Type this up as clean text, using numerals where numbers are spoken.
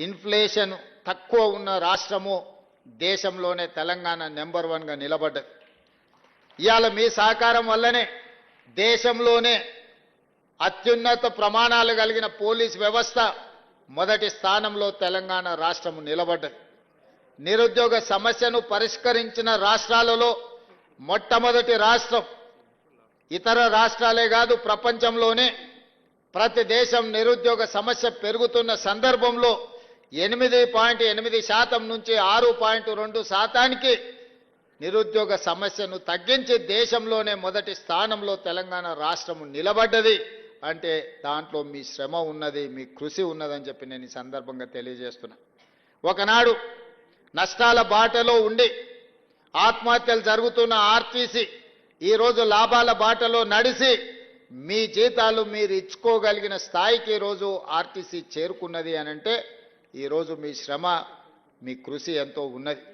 Inflation తక్కువ ఉన్న రాష్ట్రము దేశంలోనే తెలంగాణ నెంబర్ 1గా నిలబడ్డది. ఇవాళ మీ సహకారం వల్లనే దేశంలోనే అత్యున్నత ప్రమాణాలు కలిగిన పోలీస్ వ్యవస్థ మొదటి స్థానంలో తెలంగాణ రాష్ట్రము నిలబడ్డది. నిరుద్యోగ సమస్యను పరిష్కరించిన రాష్ట్రాలలో మొట్టమొదటి రాష్ట్రం. ఇతర రాష్ట్రాలే కాదు, ప్రపంచంలోనే ప్రతి దేశం నిరుద్యోగ సమస్య పెరుగుతున్న సందర్భంలో 8.8% నుంచి 6.2% నిరుద్యోగ సమస్యను తగ్గించి దేశంలోనే మొదటి స్థానంలో తెలంగాణ రాష్ట్రం నిలబడ్డది. అంటే దాంట్లో మీ శ్రమ ఉన్నది, మీ కృషి ఉన్నదని చెప్పి నేను ఈ సందర్భంగా తెలియజేస్తున్నా. ఒకనాడు నష్టాల బాటలో ఉండి ఆత్మహత్యలు జరుగుతున్న ఆర్టీసీ ఈరోజు లాభాల బాటలో నడిచి మీ జీతాలు మీరు ఇచ్చుకోగలిగిన స్థాయికి ఈరోజు ఆర్టీసీ చేరుకున్నది అనంటే ఈరోజు మీ శ్రమ, మీ కృషి ఎంతో ఉన్నది.